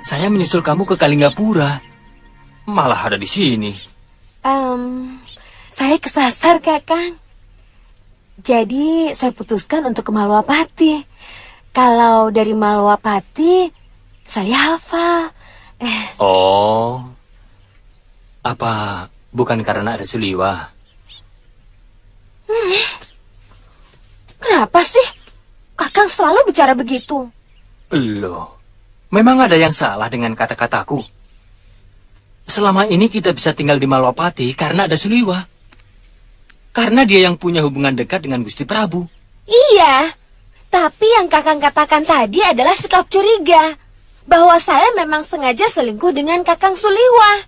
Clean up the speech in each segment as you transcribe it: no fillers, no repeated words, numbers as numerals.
Saya menyusul kamu ke Kalinggapura, malah ada di sini. Saya kesasar, Kakang. Jadi saya putuskan untuk ke Malwapati. Kalau dari Malwapati, saya hafal. Oh, apa bukan karena ada Suliwa? Kenapa sih Kakang selalu bicara begitu? Loh, memang ada yang salah dengan kata-kataku. Selama ini kita bisa tinggal di Malwapati karena ada Suliwa. Karena dia yang punya hubungan dekat dengan Gusti Prabu. Iya, tapi yang Kakang katakan tadi adalah sikap curiga. Bahwa saya memang sengaja selingkuh dengan Kakang Suliwa.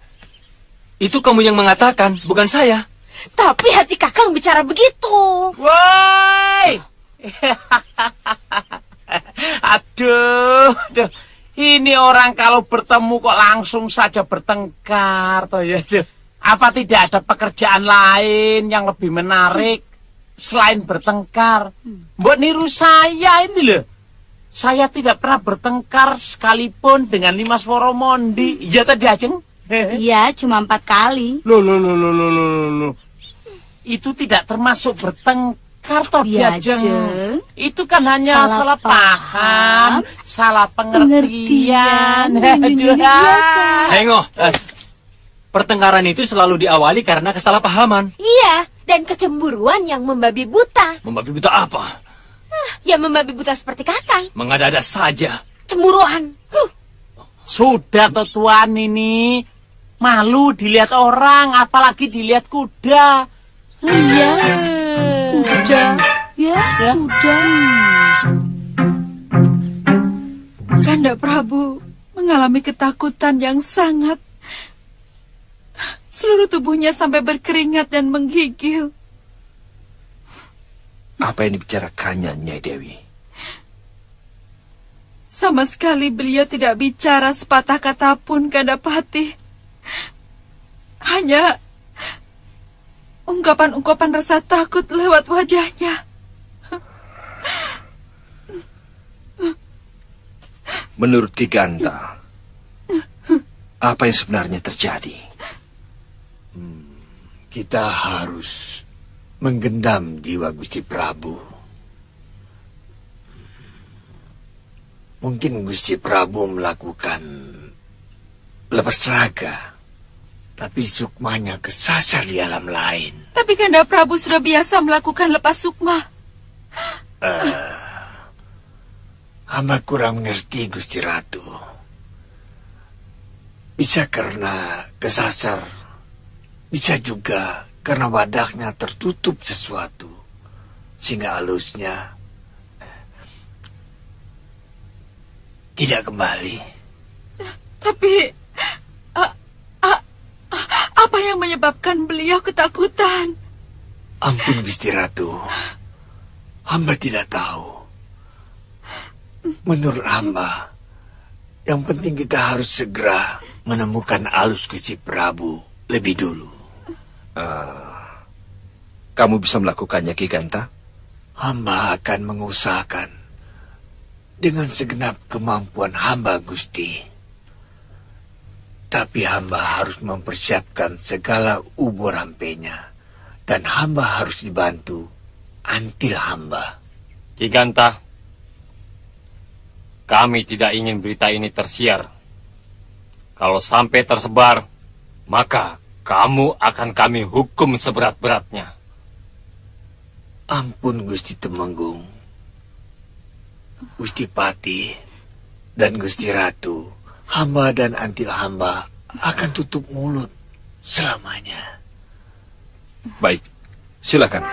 Itu kamu yang mengatakan, bukan saya. Tapi hati Kakang bicara begitu. Woi! Aduh. Ini orang kalau bertemu kok langsung saja bertengkar, toh ya. Apa tidak ada pekerjaan lain yang lebih menarik selain bertengkar? Mbok niru saya ini loh. Saya tidak pernah bertengkar sekalipun dengan Nimas Woromondi. Iya tadi Ajeng? Iya, cuma 4 kali. Loh. Itu tidak termasuk bertengkar toh Ya, Ajeng. Jeng. Itu kan hanya salah paham, salah pengertian. Aduh. Hengok, pertengkaran itu selalu diawali karena kesalahpahaman. Iya, dan kecemburuan yang membabi buta. Membabi buta apa? Ya membabi buta seperti Kakang. Mengada-ada saja. Cemburuan. Sudah toh Tuan ini. Malu dilihat orang, apalagi dilihat kuda. Iya, kuda. Ya, kuda. Kanda Prabu mengalami ketakutan yang sangat. Seluruh tubuhnya sampai berkeringat dan menggigil. Apa yang dibicarakannya, Nyai Dewi? Sama sekali beliau tidak bicara sepatah kata pun, Kandapati. Hanya ungkapan-ungkapan rasa takut lewat wajahnya. Menurut Ki Ganta, apa yang sebenarnya terjadi? Kita harus menggendam jiwa Gusti Prabu. Mungkin Gusti Prabu melakukan lepas raga, tapi sukmanya kesasar di alam lain. Tapi Kanda Prabu sudah biasa melakukan lepas sukma. Hamba kurang mengerti Gusti Ratu. Bisa karena kesasar Bisa juga karena wadahnya tertutup sesuatu, sehingga alusnya tidak kembali. Tapi apa yang menyebabkan beliau ketakutan? Ampun Gusti Ratu, hamba tidak tahu. Menurut hamba, yang penting kita harus segera menemukan alus Gusti Prabu lebih dulu. Kamu bisa melakukannya, Ki Ganta? Hamba akan mengusahakan dengan segenap kemampuan hamba, Gusti. Tapi hamba harus mempersiapkan segala ubur rampenya, dan hamba harus dibantu antil hamba. Ki Ganta, kami tidak ingin berita ini tersiar. Kalau sampai tersebar, maka kamu akan kami hukum seberat-beratnya. Ampun Gusti Temenggung, Gusti Pati, dan Gusti Ratu, hamba dan antil hamba akan tutup mulut selamanya. Baik, silakan.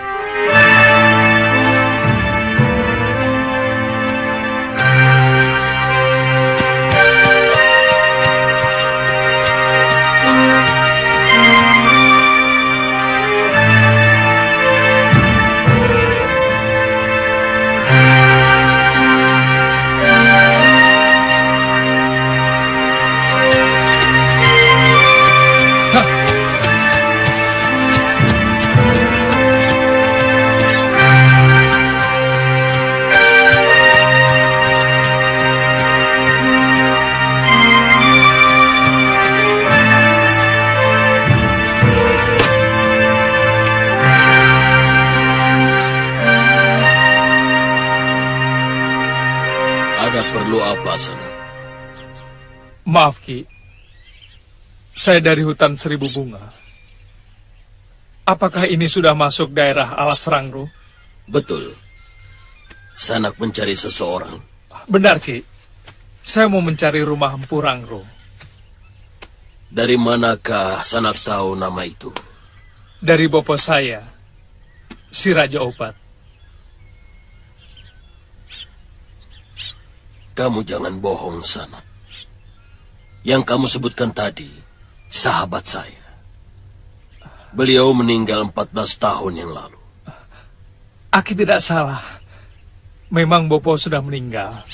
Maaf, Ki. Saya dari hutan Seribu Bunga. Apakah ini sudah masuk daerah Alas Rangro? Betul. Sanak mencari seseorang. Benar, Ki. Saya mau mencari rumah Empu Rangro. Dari manakah Sanak tahu nama itu? Dari bopo saya, si Raja Obat. Kamu jangan bohong, Sanak. Yang kamu sebutkan tadi, sahabat saya. Beliau meninggal 14 tahun yang lalu. Aki tidak salah. Memang bopo sudah meninggal.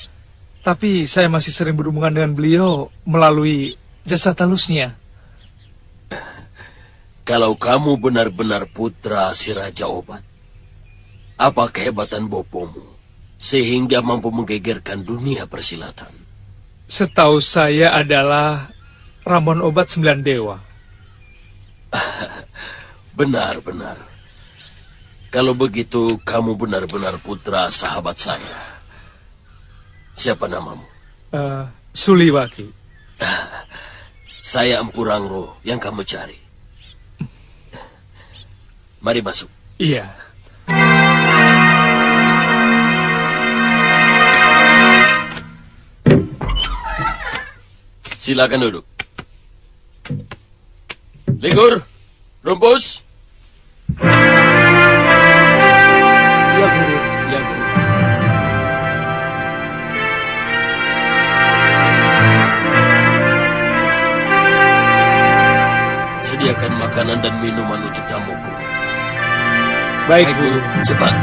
Tapi saya masih sering berhubungan dengan beliau melalui jasa talusnya. Kalau kamu benar-benar putra si Raja Obat, apa kehebatan bopomu sehingga mampu menggegerkan dunia persilatan? Setahu saya adalah Ramon Obat 9 Dewa. Benar-benar. Kalau begitu, kamu benar-benar putra sahabat saya. Siapa namamu? Suliwaki. Saya Empu Rangro yang kamu cari. Mari masuk. Iya. Silakan duduk. Ligur, Rumpus. Ya, Guru. Ya, Guru. Sediakan makanan dan minuman untuk tamuku. Baik, Guru. Cepat.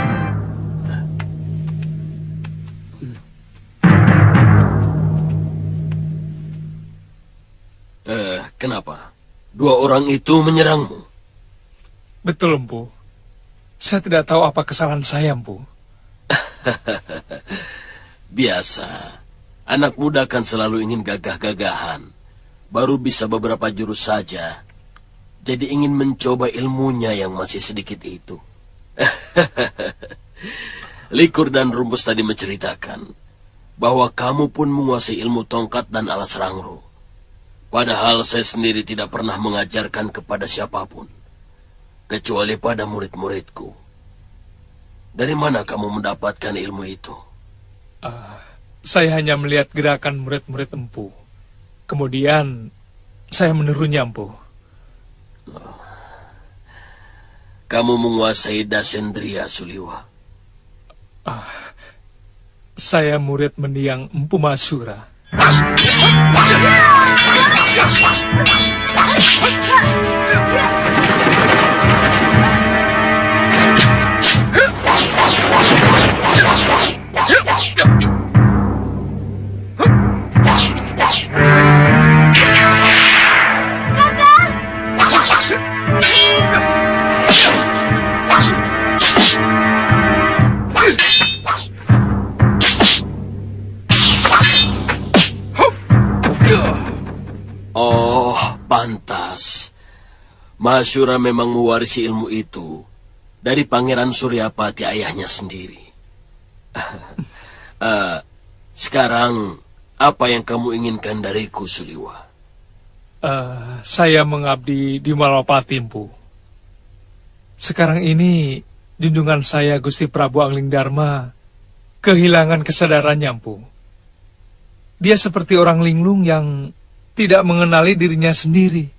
Kenapa? Dua orang itu menyerangmu? Betul, Empu. Saya tidak tahu apa kesalahan saya, Empu. Biasa. Anak muda kan selalu ingin gagah-gagahan. Baru bisa beberapa jurus saja. Jadi ingin mencoba ilmunya yang masih sedikit itu. Likur dan Rumpus tadi menceritakan bahwa kamu pun menguasai ilmu tongkat dan alas rangro. Padahal saya sendiri tidak pernah mengajarkan kepada siapapun, kecuali pada murid-muridku. Dari mana kamu mendapatkan ilmu itu? Saya hanya melihat gerakan murid-murid Empu. Kemudian, saya menirunya, Empu. kamu menguasai Dasendria, Suliwa? Saya murid mendiang Empu Masyura. Oh, pantas. Masyura memang mewarisi ilmu itu dari Pangeran Suryapati ayahnya sendiri. Sekarang, apa yang kamu inginkan dariku, Suliwa? Saya mengabdi di Malapati, Empu. Sekarang ini, junjungan saya Gusti Prabu Angling Dharma kehilangan kesadarannya, Empu. Dia seperti orang linglung yang tidak mengenali dirinya sendiri.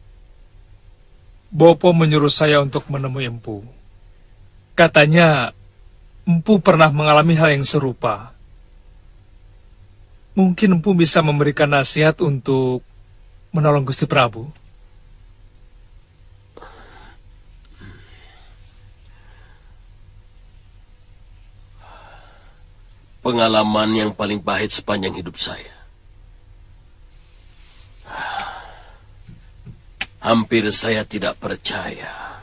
Bopo menyuruh saya untuk menemui Empu. Katanya, Empu pernah mengalami hal yang serupa. Mungkin Empu bisa memberikan nasihat untuk menolong Gusti Prabu. Pengalaman yang paling pahit sepanjang hidup saya. Hampir saya tidak percaya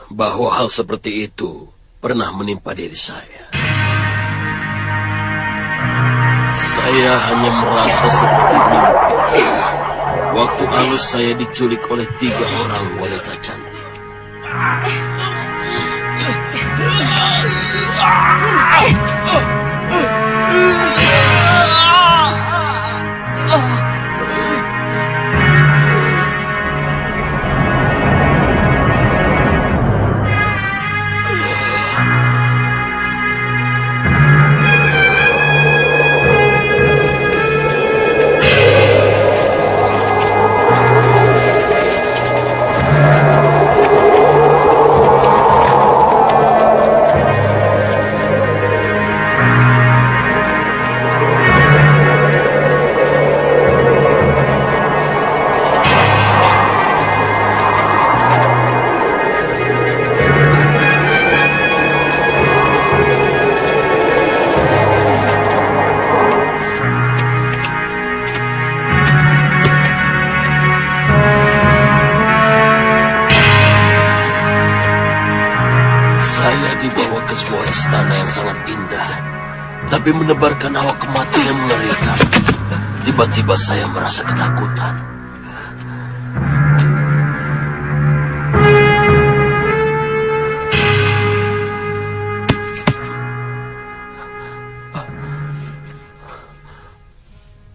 bahwa hal seperti itu pernah menimpa diri saya. Saya hanya merasa seperti mimpi waktu halus saya diculik oleh 3 orang wanita cantik. Saya dibawa ke sebuah istana yang sangat indah, tapi menebarkan hawa kematian yang mengerikan. Tiba-tiba saya merasa ketakutan.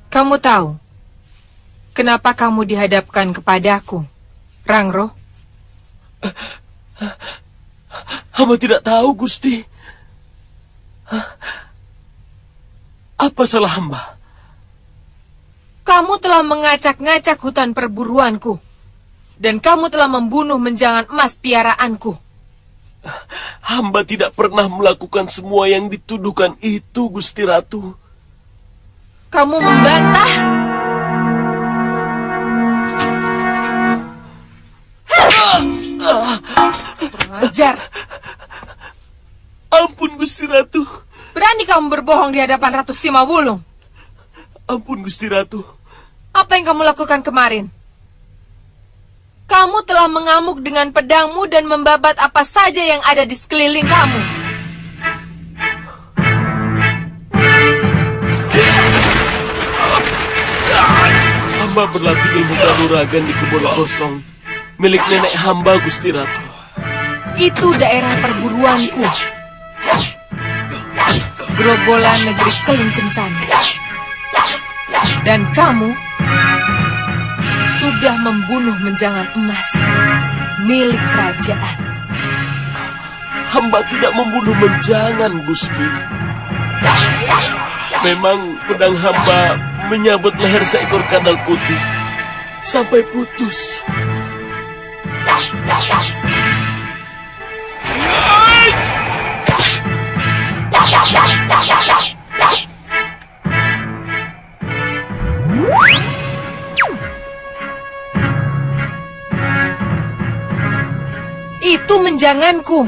Kamu tahu kenapa kamu dihadapkan kepadaku, Rangro? Hamba tidak tahu, Gusti. Apa salah hamba? Kamu telah mengacak-ngacak hutan perburuanku. Dan kamu telah membunuh menjangan emas piaraanku. Hamba tidak pernah melakukan semua yang dituduhkan itu, Gusti Ratu. Kamu membantah? Ajar. Ampun, Gusti Ratu. Berani kamu berbohong di hadapan Ratu Simawulung? Ampun, Gusti Ratu. Apa yang kamu lakukan kemarin? Kamu telah mengamuk dengan pedangmu dan membabat apa saja yang ada di sekeliling kamu. Hamba berlatih ilmu kanuragan di kebun kosong milik nenek hamba, Gusti Ratu. Itu daerah perburuanku. Grogolan negeri Keling Kencana. Dan kamu sudah membunuh menjangan emas milik kerajaan. Hamba tidak membunuh menjangan, Gusti. Memang pedang hamba menyabut leher seekor kadal putih sampai putus. Itu menjanganku.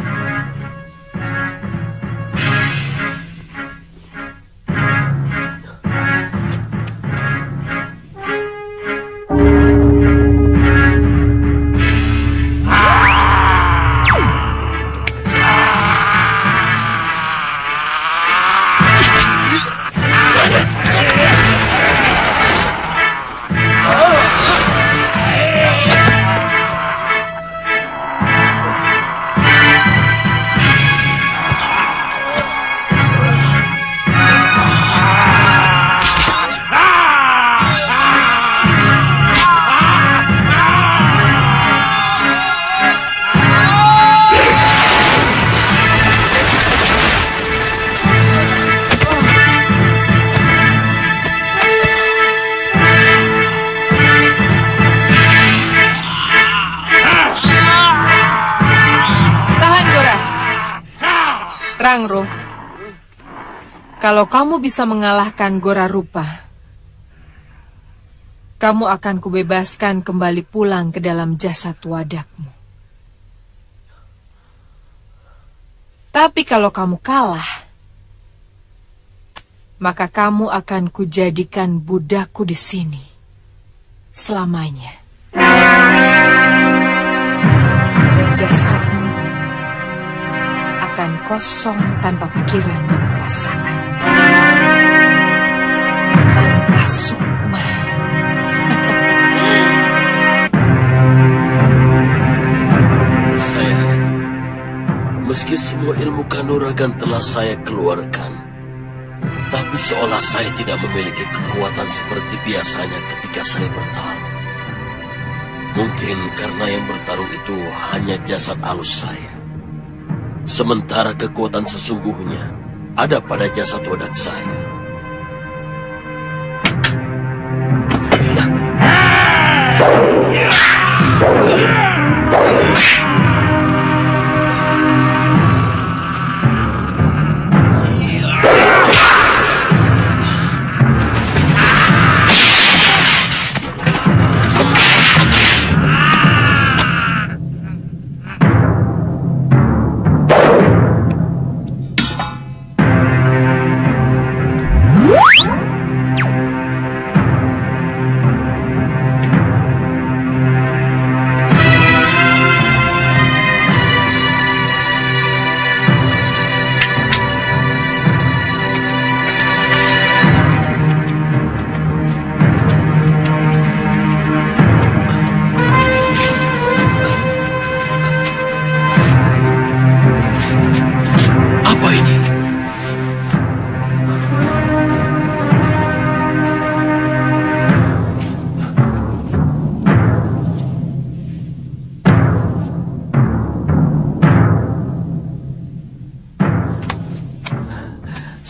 Rangro, kalau kamu bisa mengalahkan Gora Rupa, kamu akan kubebaskan kembali pulang ke dalam jasad wadakmu. Tapi kalau kamu kalah, maka kamu akan kujadikan budakku di sini selamanya. Dan jasadmu akan kosong tanpa pikiran dan perasaan, tanpa sukma. Sayang, meski semua ilmu kanuragan telah saya keluarkan, tapi seolah saya tidak memiliki kekuatan seperti biasanya ketika saya bertarung. Mungkin karena yang bertarung itu hanya jasad halus saya. Sementara kekuatan sesungguhnya ada pada jasad wadak saya.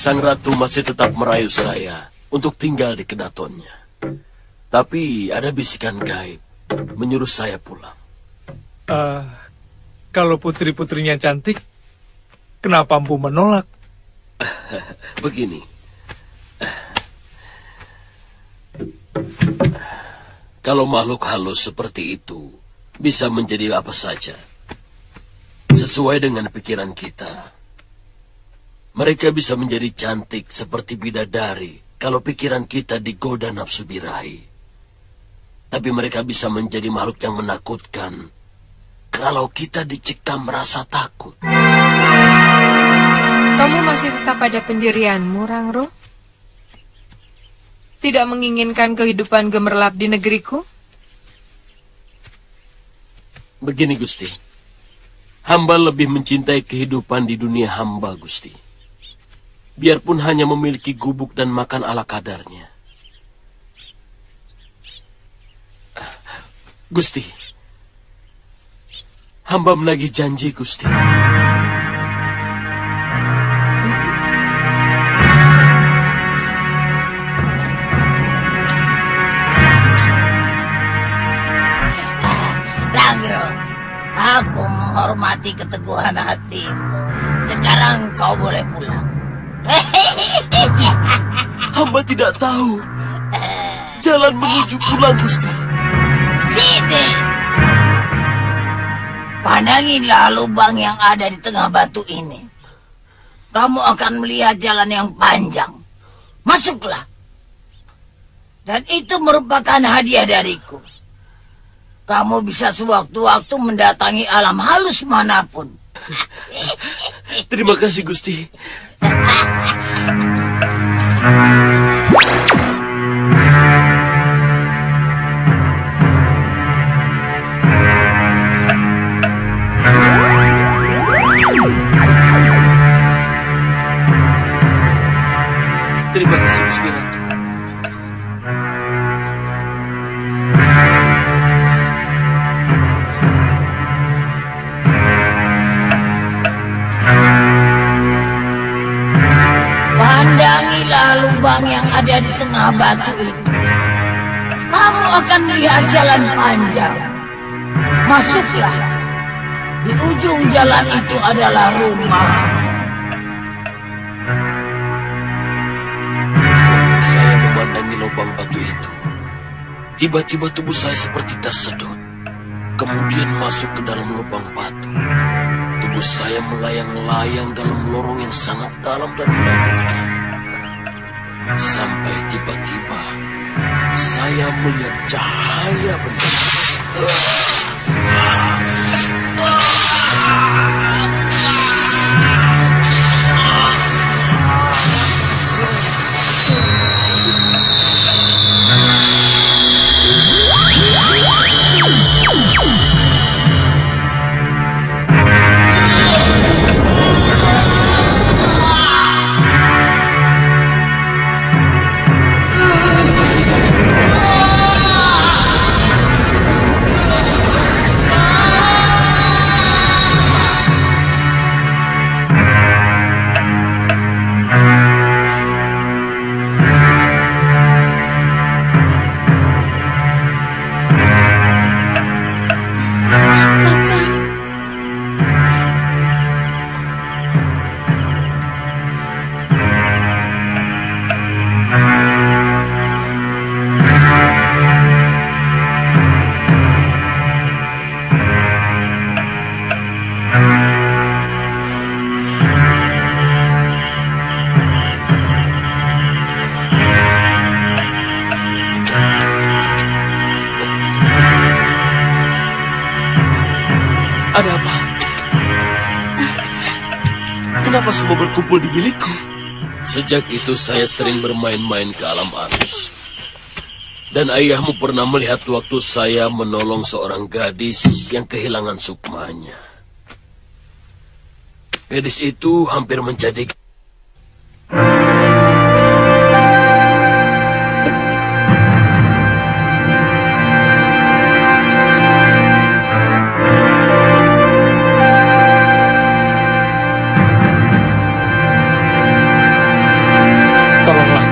Sang ratu masih tetap merayu saya untuk tinggal di kedatonnya. Tapi ada bisikan gaib menyuruh saya pulang. Kalau putri-putrinya cantik, kenapa Empu menolak? Begini. Kalau makhluk halus seperti itu bisa menjadi apa saja, sesuai dengan pikiran kita. Mereka bisa menjadi cantik seperti bidadari kalau pikiran kita digoda nafsu birahi. Tapi mereka bisa menjadi makhluk yang menakutkan kalau kita dicekam rasa takut. Kamu masih tetap pada pendirianmu, Rangro? Tidak menginginkan kehidupan gemerlap di negeriku? Begini, Gusti. Hamba lebih mencintai kehidupan di dunia hamba, Gusti. Biarpun hanya memiliki gubuk dan makan ala kadarnya. Gusti, hamba menagih janji, Gusti. Rangro, Aku menghormati keteguhan hatimu. Sekarang kau boleh pulang. Hamba tidak tahu jalan menuju pulang, Gusti. Sini. Pandangilah lubang yang ada di tengah batu ini. Kamu akan melihat jalan yang panjang. Masuklah. Dan itu merupakan hadiah dariku. Kamu bisa sewaktu-waktu mendatangi alam halus manapun. Terima kasih, Gusti. Terima kasih, Gusti Ratu. Pandangilah lubang yang ada di tengah batu itu. Kamu akan melihat jalan panjang. Masuklah. Di ujung jalan itu adalah rumah. Saya memandangi lubang batu itu. Tiba-tiba tubuh saya seperti tersedot. Kemudian masuk ke dalam lubang batu. Tubuh saya melayang-layang dalam lorong yang sangat dalam dan menakutkan. Sampai tiba-tiba saya melihat cahaya benda. Ada apa? Kenapa semua berkumpul di bilikku? Sejak itu saya sering bermain-main ke alam arus. Dan ayahmu pernah melihat waktu saya menolong seorang gadis yang kehilangan sukmanya. Gadis itu hampir menjadi...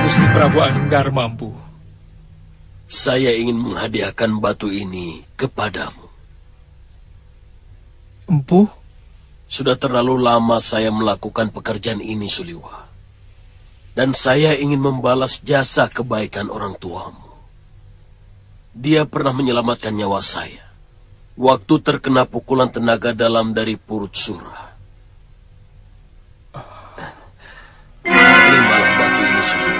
Gusti Prabu Anglingdarma, Empu. Saya ingin menghadiahkan batu ini kepadamu. Empu? Sudah terlalu lama saya melakukan pekerjaan ini, Suliwa. Dan saya ingin membalas jasa kebaikan orang tuamu. Dia pernah menyelamatkan nyawa saya waktu terkena pukulan tenaga dalam dari Purut Sura. Terimalah batu ini, Suliwa.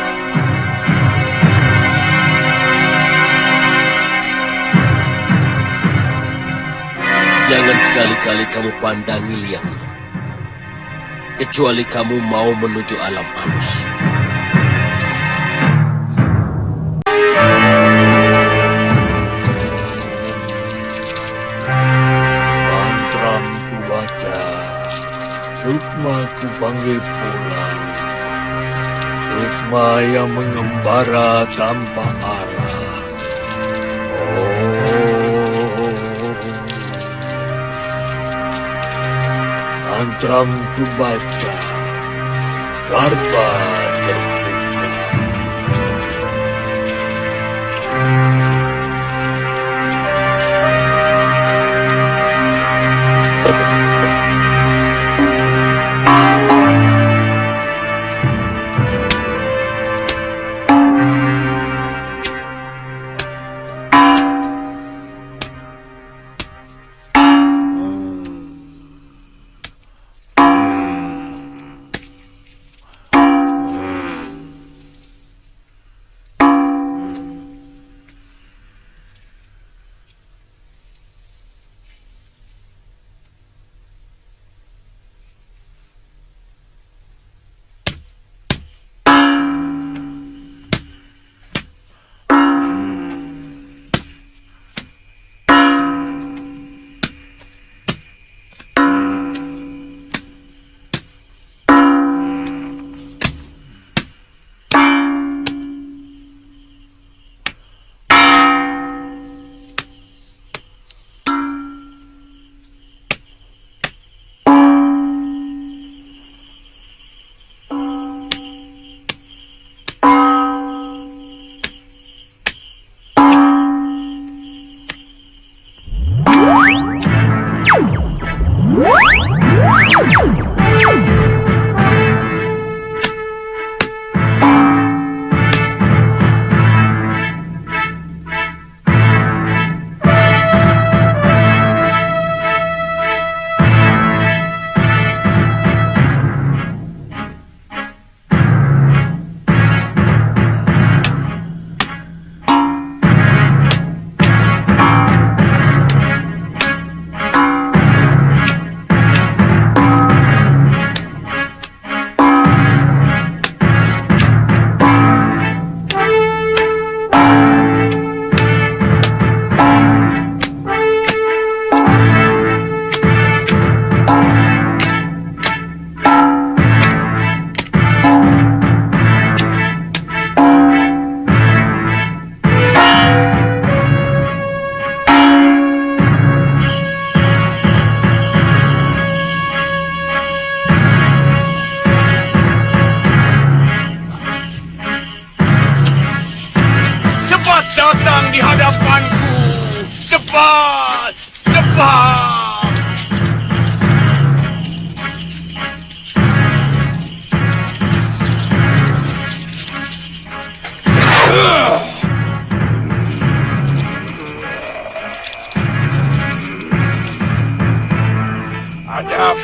Jangan sekali-kali kamu pandangi liangnya. Kecuali kamu mau menuju alam halus. Mantra ku baca, sukma ku panggil pulang. Sukma yang mengembara tanpa arah. Mantram ku baca, Garba terbuka.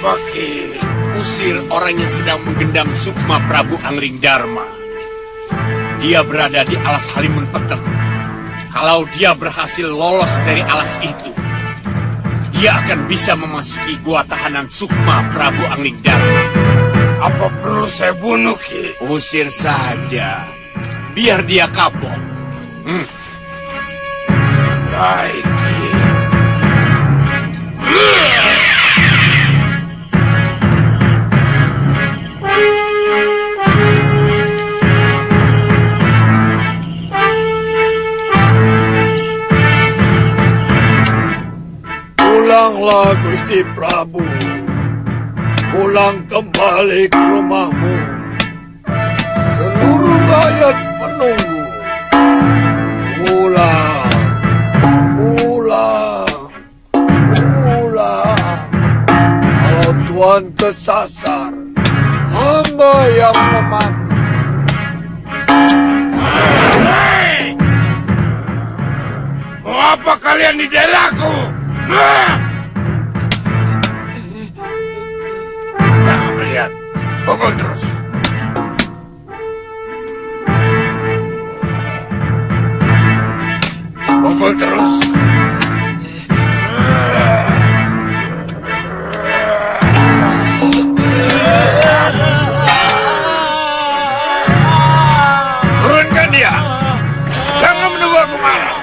Apa, Ki? Usir orang yang sedang menggendam sukma Prabu Angling Dharma. Dia berada di alas Halimun Petek. Kalau dia berhasil lolos dari alas itu, dia akan bisa memasuki gua tahanan sukma Prabu Angling Dharma. Apa perlu saya bunuh, Ki? Usir saja. Biar dia kapok. Baik, Ki. Pulanglah Gusti Prabu. Pulang kembali ke rumahmu. Seluruh rakyat menunggu. Pulang. Kalau Tuan kesasar, hamba yang memandu. Hei! Mau apa kalian di daerahku? Jangan melihat, pukul terus. Pukul terus. Turunkan dia. Jangan menunggu aku marah.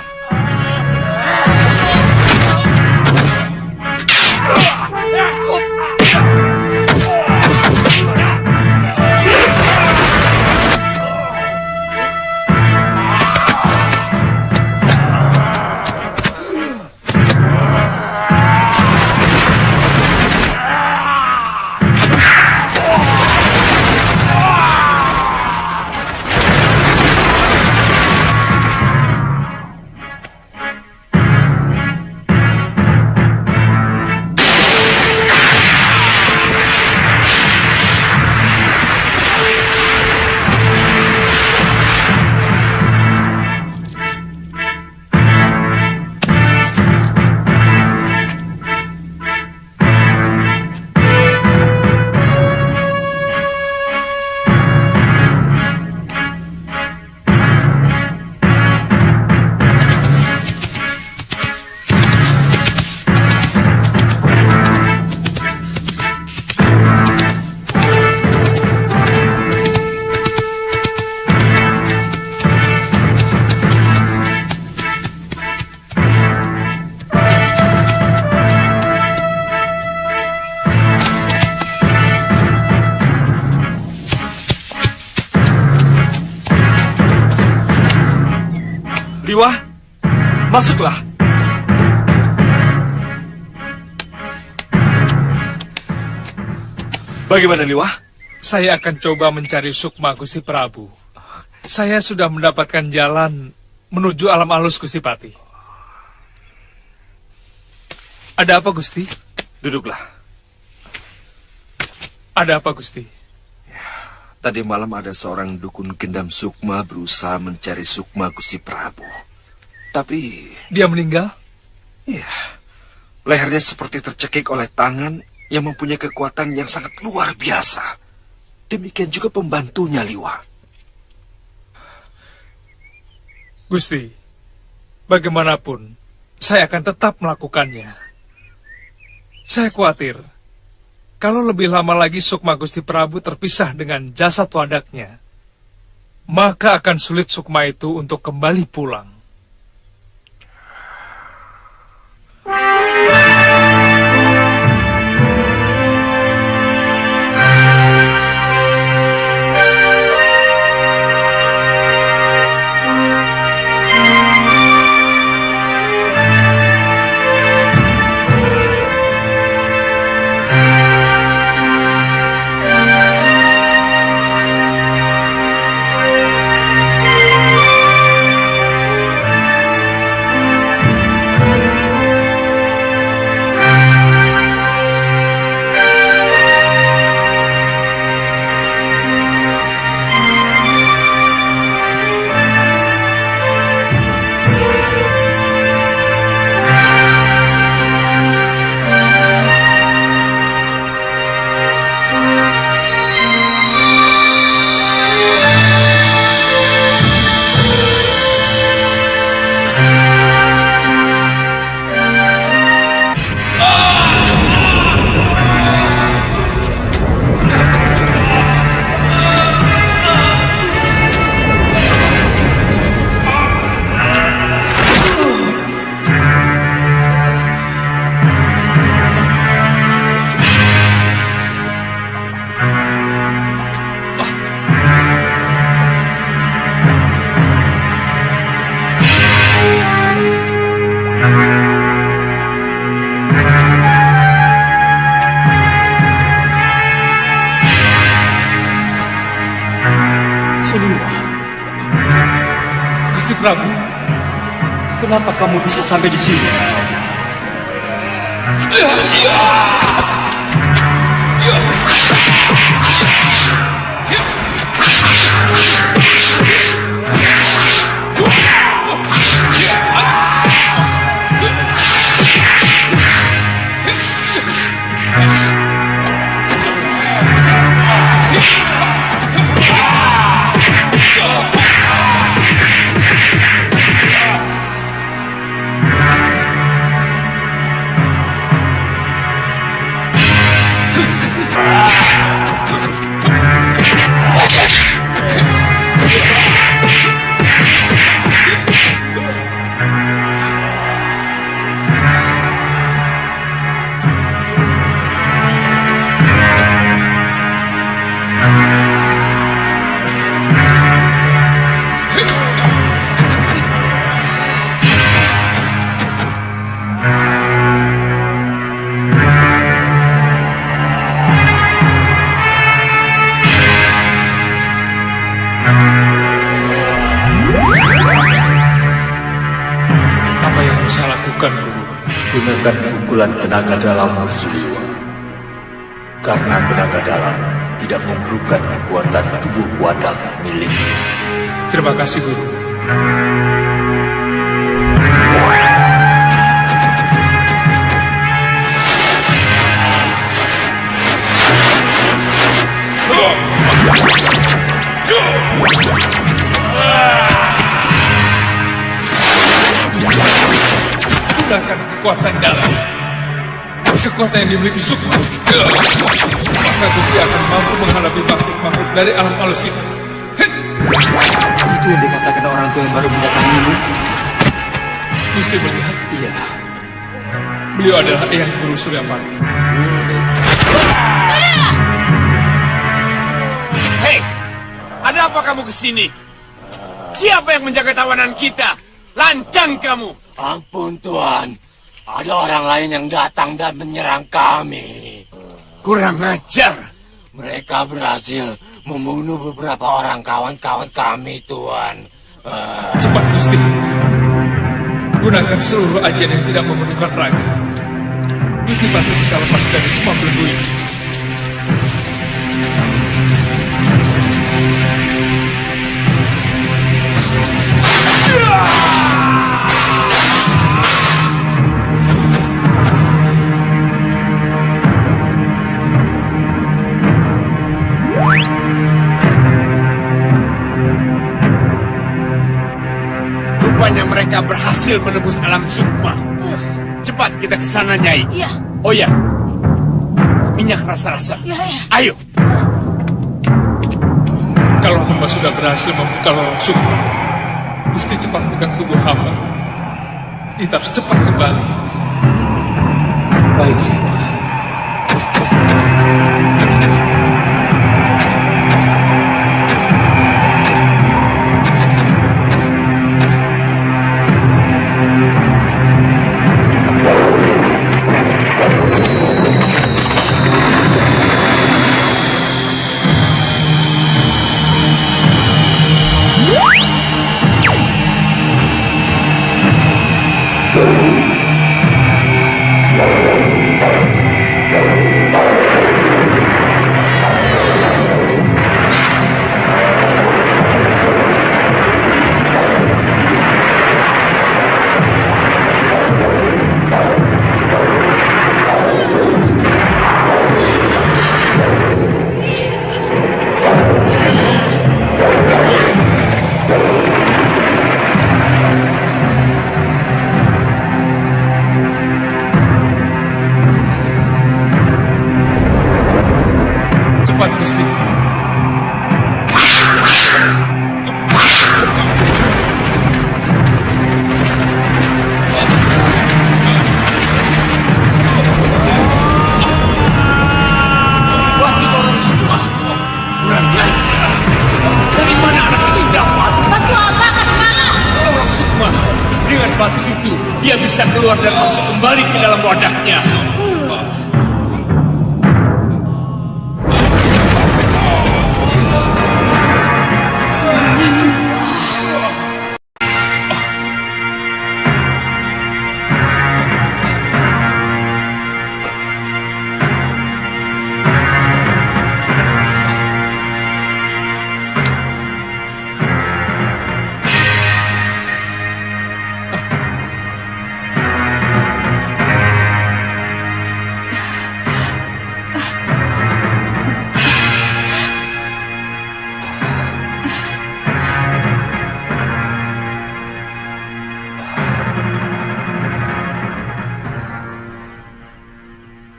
Liwa, masuklah. Bagaimana, Liwa? Saya akan coba mencari sukma Gusti Prabu. Saya sudah mendapatkan jalan menuju alam halus Gusti Pati. Ada apa, Gusti? Duduklah. Ada apa, Gusti? Tadi malam ada seorang dukun gendam sukma berusaha mencari sukma Gusti Prabu. Tapi... Dia meninggal? Iya. Lehernya seperti tercekik oleh tangan yang mempunyai kekuatan yang sangat luar biasa. Demikian juga pembantunya, Liwa. Gusti, bagaimanapun, saya akan tetap melakukannya. Saya khawatir, kalau lebih lama lagi sukma Gusti Prabu terpisah dengan jasad wadaknya, maka akan sulit sukma itu untuk kembali pulang. Prabu. Kenapa kamu bisa sampai di sini? Apa yang harus saya lakukan, Guru? Gunakan pukulan tenaga dalammu, Suliwa. Karena tenaga dalam tidak memerlukan kekuatan tubuh wadah miliknya. Terima kasih, Guru. Gunakan kekuatan dalam. Kekuatan yang dimiliki Sukma. Maka Gusti akan mampu menghadapi makhluk-makhluk dari alam halus itu. Itu yang dikatakan orang tua yang baru mendatangimu. Gusti melihat? Iya. Beliau adalah Eyang Guru Suryapati. Hei, ada apa kamu kesini? Siapa yang menjaga tawanan kita? Lancang kamu! Ampun, Tuan. Ada orang lain yang datang dan menyerang kami. Kurang ajar. Mereka berhasil membunuh beberapa orang kawan-kawan kami, Tuan. Cepat, Gusti. Gunakan seluruh ajian yang tidak memerlukan raga. Gusti pasti bisa lepas dari semua belenggu ini. Rupanya mereka berhasil menembus alam sukma. Cepat kita ke sana, Nyai. Iya. Oh ya, minyak rasa-rasa. Iya, iya. Ayo. Kalau hamba sudah berhasil membuka lorong Sukma, Gusti cepat pegang tubuh hamba. Kita harus cepat kembali. Baik, Dewa. Cepat, Gusti. Batu lorong semua. Kurang ajar. Dari mana anak ini dapat? Batu apa, Kasmala? Lorong sukma. Dengan batu itu, dia bisa keluar dan masuk kembali ke dalam wadahnya.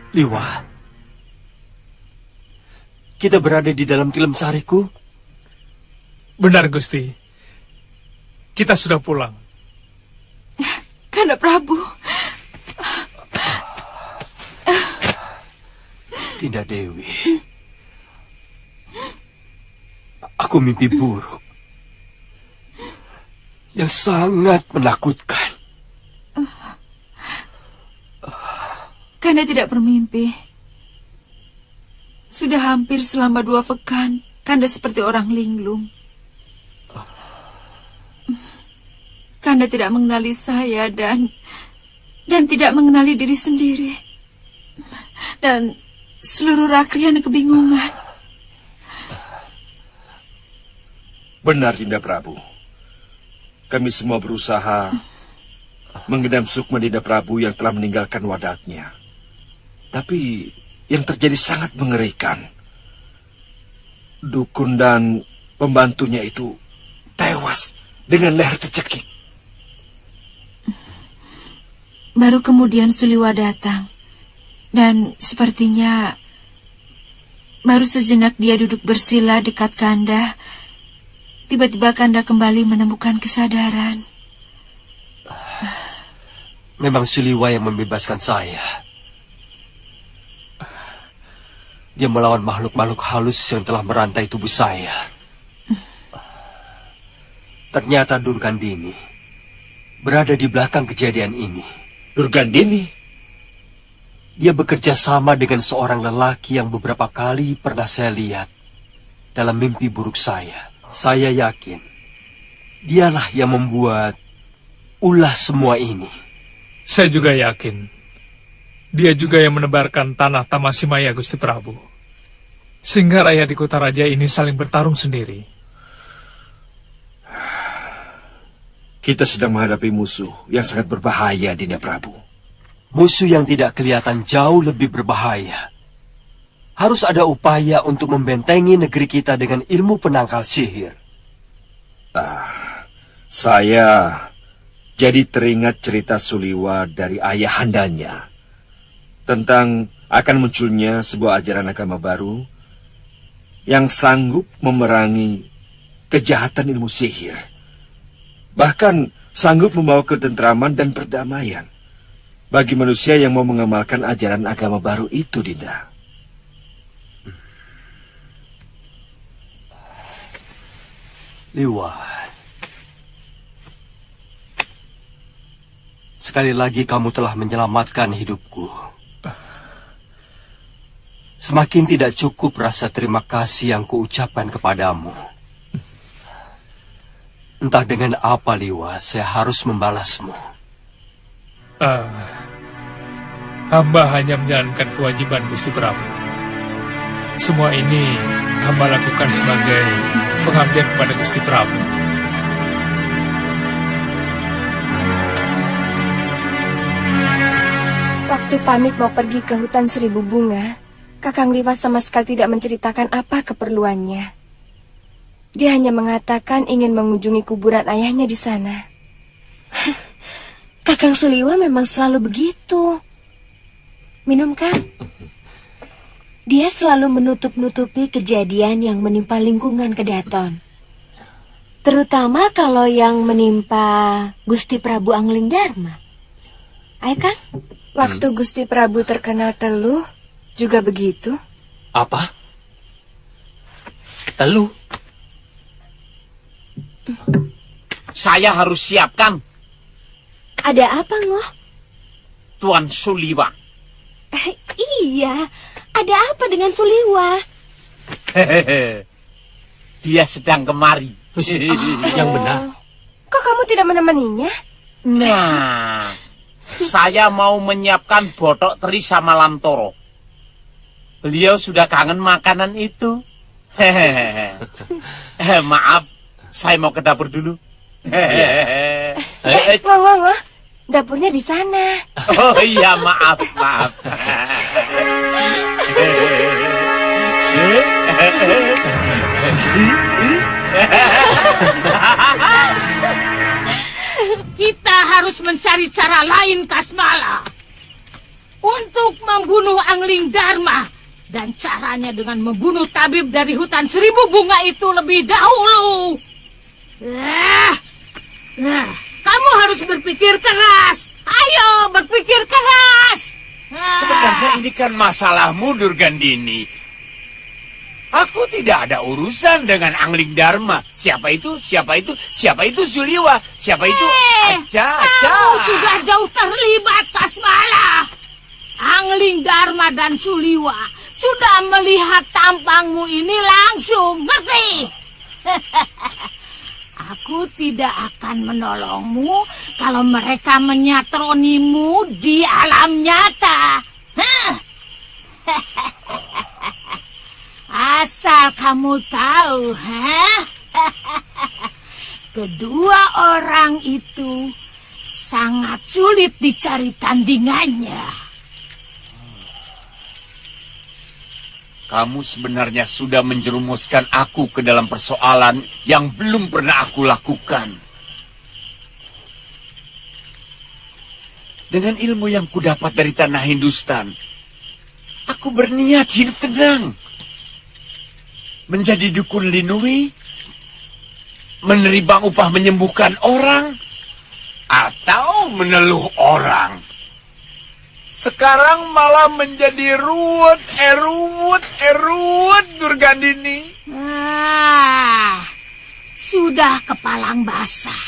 Liwa, kita berada di dalam Tilem Sariku. Benar, Gusti. Kita sudah pulang. Kanda Prabu. Dinda Dewi. Aku mimpi buruk yang sangat menakutkan. Kanda tidak bermimpi. Sudah hampir selama 2 pekan, Kanda seperti orang linglung. Kanda tidak mengenali saya dan tidak mengenali diri sendiri. Dan seluruh rakyat kebingungan. Benar, Dinda Prabu. Kami semua berusaha menggenam sukma Dinda Prabu yang telah meninggalkan wadaknya. Tapi yang terjadi sangat mengerikan. Dukun dan pembantunya itu tewas dengan leher tercekik. Baru kemudian Suliwa datang. Dan sepertinya baru sejenak dia duduk bersila dekat Kanda. Tiba-tiba Kanda kembali menemukan kesadaran. Memang Suliwa yang membebaskan saya. Dia melawan makhluk-makhluk halus yang telah merantai tubuh saya. Ternyata Durgandini berada di belakang kejadian ini. Durgandini? Dia bekerja sama dengan seorang lelaki yang beberapa kali pernah saya lihat dalam mimpi buruk saya. Saya yakin dialah yang membuat ulah semua ini. Saya juga yakin dia juga yang menebarkan tanah Tamasimaya, Gusti Prabu. Sehingga rakyat di kota raja ini saling bertarung sendiri. Kita sedang menghadapi musuh yang sangat berbahaya, Dinda Prabu. Musuh yang tidak kelihatan jauh lebih berbahaya. Harus ada upaya untuk membentengi negeri kita dengan ilmu penangkal sihir. Saya jadi teringat cerita Suliwa dari ayahandanya tentang akan munculnya sebuah ajaran agama baru yang sanggup memerangi kejahatan ilmu sihir. Bahkan sanggup membawa ketentraman dan perdamaian bagi manusia yang mau mengamalkan ajaran agama baru itu, Dinda. Liwa, sekali lagi kamu telah menyelamatkan hidupku. Semakin tidak cukup rasa terima kasih yang kuucapkan kepadamu. Entah dengan apa, Liwa, saya harus membalasmu. Hamba hanya menjalankan kewajiban, Gusti Prabu. Semua ini hamba lakukan sebagai pengabdian kepada Gusti Prabu. Waktu pamit mau pergi ke hutan Seribu Bunga, Kakang Liwa sama sekali tidak menceritakan apa keperluannya. Dia hanya mengatakan ingin mengunjungi kuburan ayahnya di sana. Kakang Suliwa memang selalu begitu. Minum kan? Dia selalu menutup-nutupi kejadian yang menimpa lingkungan Kedaton. Terutama kalau yang menimpa Gusti Prabu Angling Dharma. Ayo kan? Waktu Gusti Prabu terkena teluh, juga begitu. Apa? Teluh? Saya harus siapkan. Ada apa, Ngoh? Tuan Suliwa. Iya, ada apa dengan Suliwa? Dia sedang kemari. Yang benar. Kok kamu tidak menemaninya? Nah, saya mau menyiapkan botok teri sama lamtoro. Beliau sudah kangen makanan itu. Maaf, saya mau ke dapur dulu. Ngoh, dapurnya di sana. Oh iya, maaf. Kita harus mencari cara lain, Kasmala. Untuk untuk membunuh Angling Dharma. Dan caranya dengan membunuh tabib dari hutan 1000 bunga itu lebih dahulu. Kamu harus berpikir keras. Ayo, berpikir keras. Sebenarnya ini kan masalahmu, Durgandini. Aku tidak ada urusan dengan Angling Dharma. Siapa itu? Siapa itu? Siapa itu Suliwa? Siapa itu? Kamu sudah jauh terlibat, Kasmala. Angling Dharma dan Suliwa sudah melihat tampangmu ini langsung, ngerti? Aku tidak akan menolongmu kalau mereka menyatronimu di alam nyata. Asal kamu tahu, kedua orang itu sangat sulit dicari tandingannya. Kamu sebenarnya sudah menjerumuskan aku ke dalam persoalan yang belum pernah aku lakukan. Dengan ilmu yang kudapat dari tanah Hindustan, aku berniat hidup tenang. Menjadi dukun Linui, menerima upah menyembuhkan orang, atau meneluh orang. Sekarang malah menjadi ruwet, Durgandini. Sudah kepalang basah.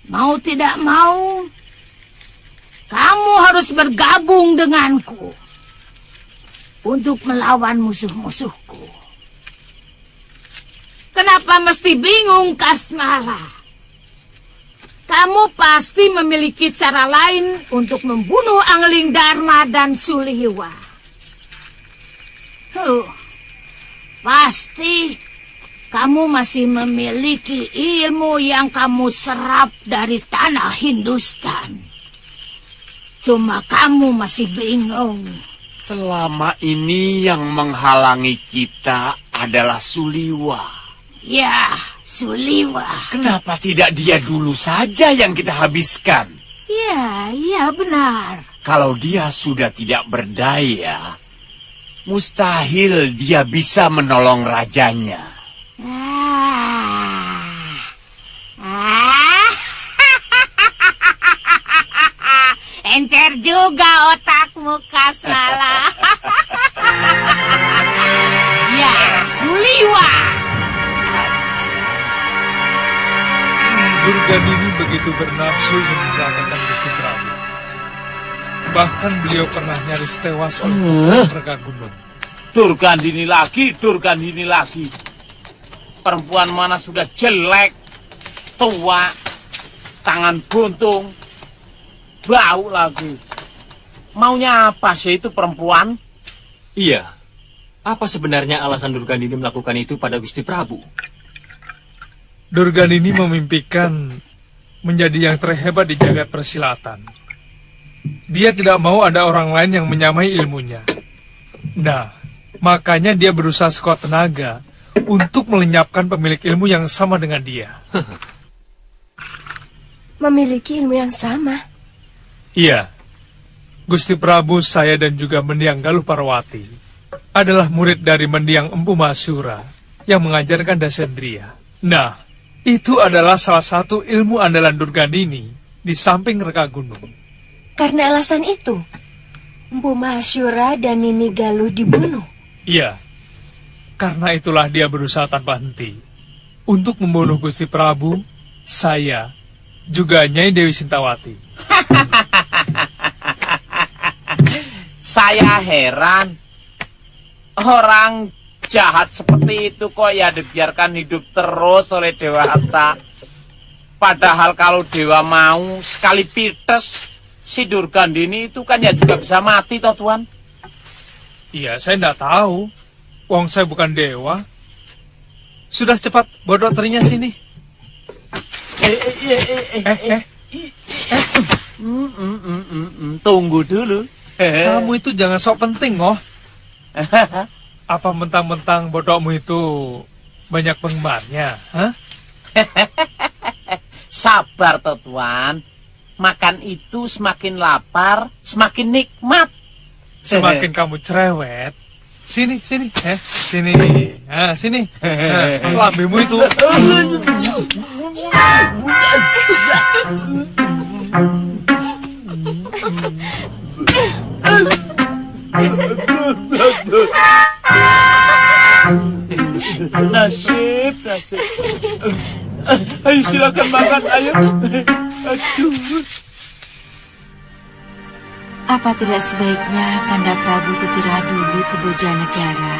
Mau tidak mau, kamu harus bergabung denganku untuk melawan musuh-musuhku. Kenapa mesti bingung, Kasmala? Kamu pasti memiliki cara lain untuk membunuh Angling Dharma dan Suliwa. Pasti kamu masih memiliki ilmu yang kamu serap dari tanah Hindustan. Cuma kamu masih bingung. Selama ini yang menghalangi kita adalah Suliwa. Ya, Suliwa. Kenapa tidak dia dulu saja yang kita habiskan? Ya benar. Kalau dia sudah tidak berdaya, mustahil dia bisa menolong rajanya. Encer juga otakmu, Kasmala. Ya, Suliwa. Durgandini begitu bernafsu ingin mencelakakan Gusti Prabu. Bahkan beliau pernah nyaris tewas oleh Reka Gunung. Durgandini lagi. Perempuan mana sudah jelek, tua, tangan buntung, bau lagi. Maunya apa sih itu perempuan? Iya. Apa sebenarnya alasan Durgandini melakukan itu pada Gusti Prabu? Durgandini memimpikan menjadi yang terhebat di jagat persilatan. Dia tidak mau ada orang lain yang menyamai ilmunya. Nah, makanya dia berusaha sekuat tenaga untuk melenyapkan pemilik ilmu yang sama dengan dia. Memiliki ilmu yang sama? Iya. Gusti Prabu, saya dan juga Mendiang Galuh Parwati adalah murid dari Mendiang Empu Mahasura yang mengajarkan Dasendriya. Nah, itu adalah salah satu ilmu andalan Durgandini di samping Reka Gunung. Karena alasan itu, Empu Mahasura dan Nini Galuh dibunuh. Iya, karena itulah dia berusaha tanpa henti untuk membunuh Gusti Prabu, saya, juga Nyai Dewi Sintawati. Saya heran, orang jahat seperti itu kok ya dibiarkan hidup terus oleh Dewata. Padahal kalau Dewa mau sekali pites, si Durgandini itu kan ya juga bisa mati toh Tuan. Iya, saya tidak tahu. Wong saya bukan dewa. Sudah cepat, bawa dokternya sini. Tunggu dulu. Kamu itu jangan sok penting, oh. Apa mentang-mentang bodokmu itu banyak penggemarnya, hah? Sabar toh Tuan. makan itu semakin lapar, semakin nikmat. Semakin kamu cerewet, sini, sini, sini, sini, lambemu itu. Nasib. Ayo silakan makan, ayo. Aduh. Apa tidak sebaiknya Kanda Prabu tetira dulu ke Bojanegara?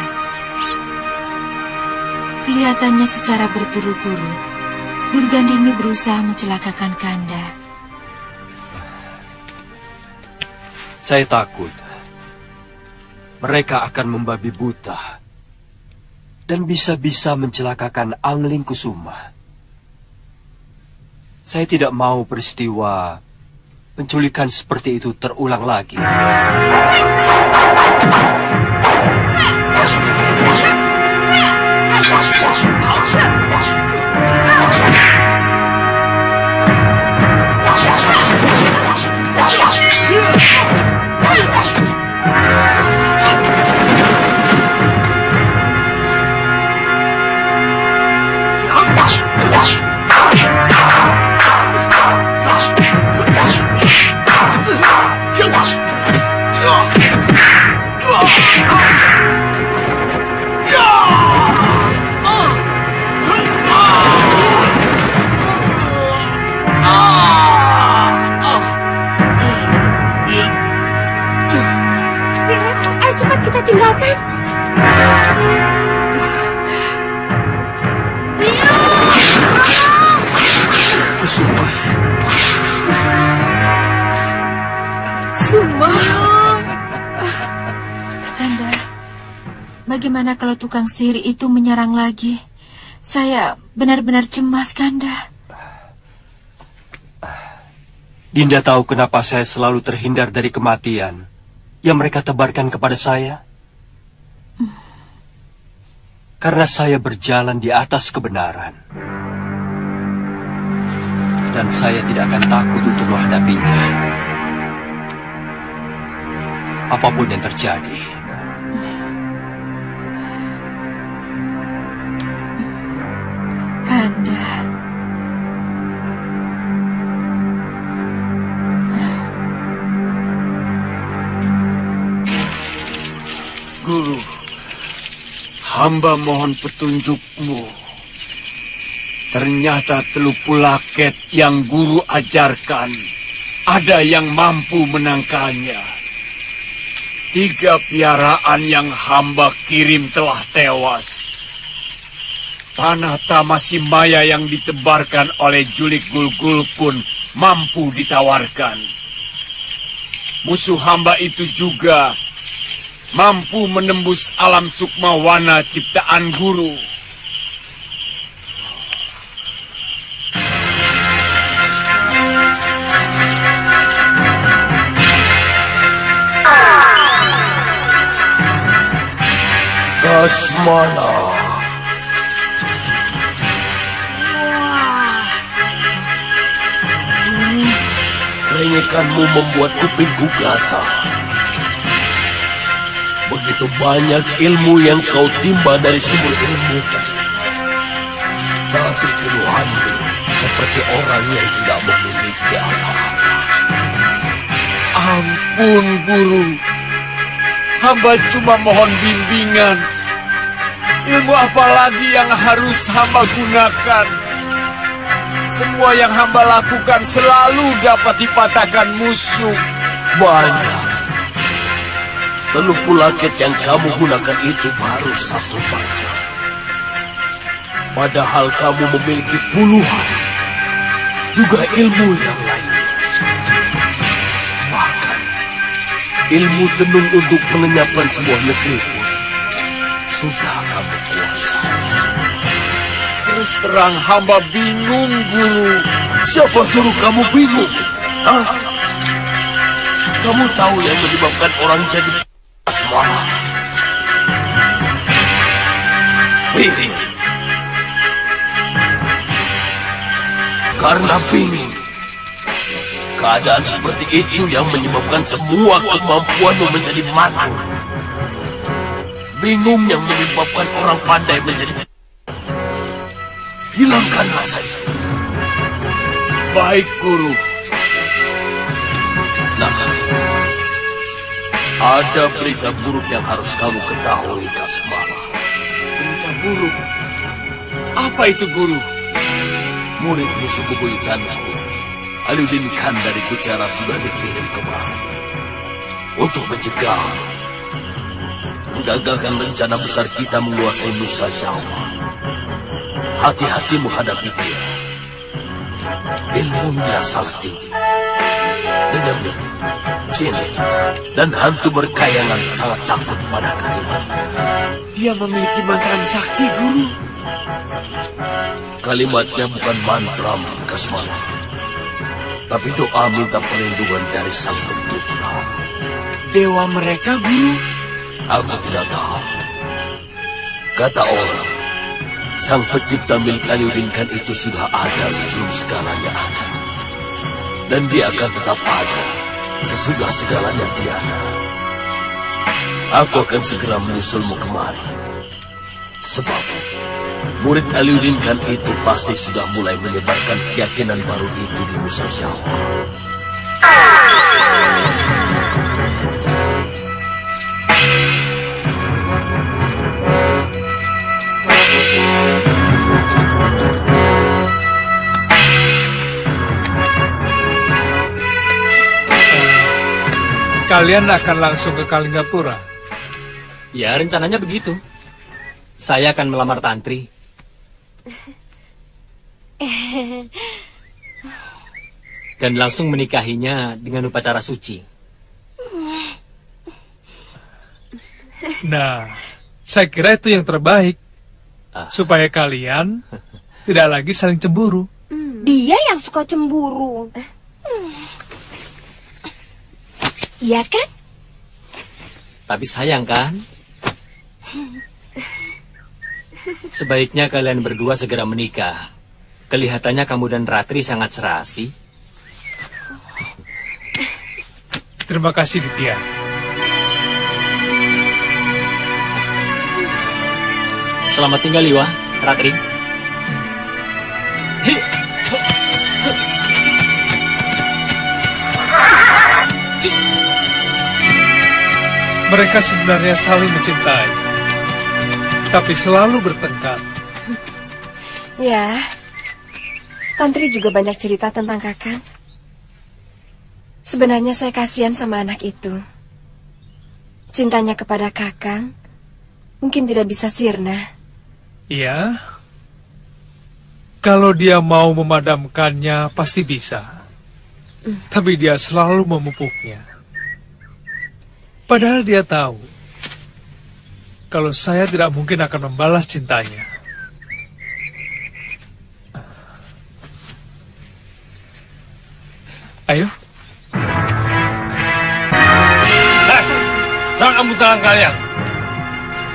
Kelihatannya secara berturut-turut, Durgandini berusaha mencelakakan Kanda. Saya takut mereka akan membabi buta dan bisa-bisa mencelakakan Angling Kusuma. Saya tidak mau peristiwa penculikan seperti itu terulang lagi. Ayo cepat kita tinggalkan. Kusuma. Suma. Kanda, bagaimana kalau tukang sihir itu menyerang lagi? Saya benar-benar cemas, Kanda. Dinda tahu kenapa saya selalu terhindar dari kematian yang mereka tebarkan kepada saya? Karena saya berjalan di atas kebenaran. Dan saya tidak akan takut untuk menghadapinya. Apapun yang terjadi. Kanda. Guru, hamba mohon petunjukmu. Ternyata Telupu Laket yang guru ajarkan, ada yang mampu menangkalnya. 3 piaraan yang hamba kirim telah tewas. Tanah Tamasi Maya yang ditebarkan oleh Julik Gulgul pun mampu ditawarkan. Musuh hamba itu juga mampu menembus alam sukmawana ciptaan guru. Kasmala. Rengekanmu membuat kupingku gatal. Begitu banyak ilmu yang kau timba dari sumber ilmu. Tapi keluhanmu seperti orang yang tidak memiliki apa-apa. Ampun, Guru. Hamba cuma mohon bimbingan. Ilmu apa lagi yang harus hamba gunakan? Semua yang hamba lakukan selalu dapat dipatahkan musuh. Banyak. Telupu Laket yang kamu gunakan itu baru 1 macam. Padahal kamu memiliki puluhan. Juga ilmu yang lain. Bahkan ilmu tenung untuk mengenyapkan sebuah negeri pun sudah kamu kuasai. Terus terang hamba bingung, Guru. Siapa suruh kamu bingung? Hah? Kamu tahu yang menyebabkan orang jadi asmara? Bingung. Karena bingung, Keadaan seperti itu yang menyebabkan semua kemampuanmu menjadi mantul. Bingung yang menyebabkan orang pandai menjadi... Hilangkan rasa itu. Baik, Guru. Nah, ada berita buruk yang harus kamu ketahui, Kasmala. Berita buruk? Apa itu, Guru? Murid musuh bebuyutanku, Aliuddin Khan dari Gujarat sudah dikirim kemari untuk mencegah, menggagalkan rencana besar kita menguasai Nusa Jawa. Hati-hati menghadapi dia. Ilmunya sangat tinggi. Dendamnya, jin, dan hantu berkayangan sangat takut pada kalimat. Dia memiliki mantra sakti, Guru. Kalimatnya bukan mantra, Kasmala, tapi doa minta perlindungan dari Sang Pencipta. Dewa mereka, Guru? Aku tidak tahu. Kata orang, Sang Pencipta milik Aliuddin Khan itu sudah ada sebelum segalanya ada. Dan dia akan tetap ada sesudah segalanya tiada. Aku akan segera menyusulmu kemari. Sebab murid Aliuddin Khan itu pasti sudah mulai menyebarkan keyakinan baru itu di Nusa Jawa. Kalian akan langsung ke Kalinggapura? Ya, rencananya begitu. Saya akan melamar Tantri. Dan langsung menikahinya dengan upacara suci. Nah, saya kira itu yang terbaik. Supaya kalian tidak lagi saling cemburu. Dia yang suka cemburu. Iya kan? Tapi sayang kan? Sebaiknya kalian berdua segera menikah. Kelihatannya kamu dan Ratri sangat serasi. Terima kasih, Ditya. Selamat tinggal, Liwa, Ratri. Mereka sebenarnya saling mencintai, tapi selalu bertengkar. Ya, Tantri juga banyak cerita tentang Kakang. Sebenarnya saya kasihan sama anak itu. Cintanya kepada Kakang mungkin tidak bisa sirna. Iya, kalau dia mau memadamkannya pasti bisa. Tapi dia selalu memupuknya. Padahal dia tahu kalau saya tidak mungkin akan membalas cintanya. Ayo. Serahkan buntalan kalian.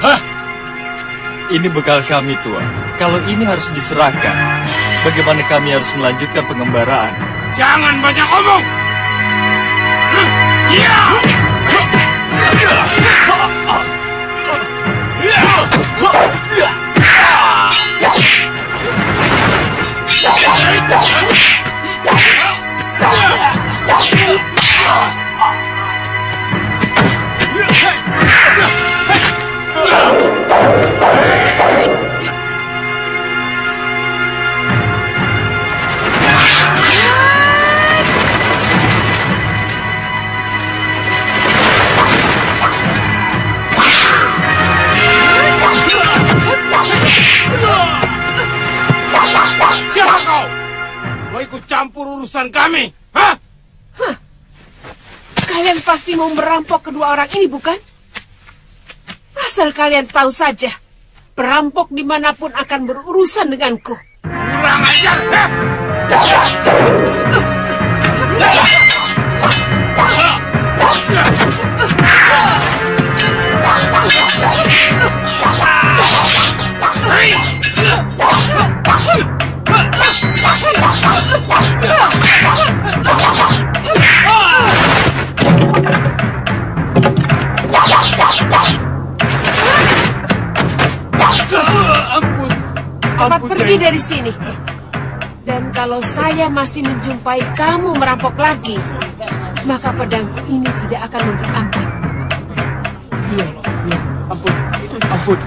Hah? Ini bekal kami, Tuan. Kalau ini harus diserahkan, bagaimana kami harus melanjutkan pengembaraan? Jangan banyak omong! Ya! Siapa kau? Mau ikut campur urusan kami? Hah? Kalian pasti mau merampok kedua orang ini, bukan? Asal kalian tahu saja, perampok dimanapun akan berurusan denganku. Kurang ajar! cepat pergi dari sini. Dan kalau saya masih menjumpai kamu merampok lagi, maka pedangku ini tidak akan memberi ampun. Iya, ampun, ampun.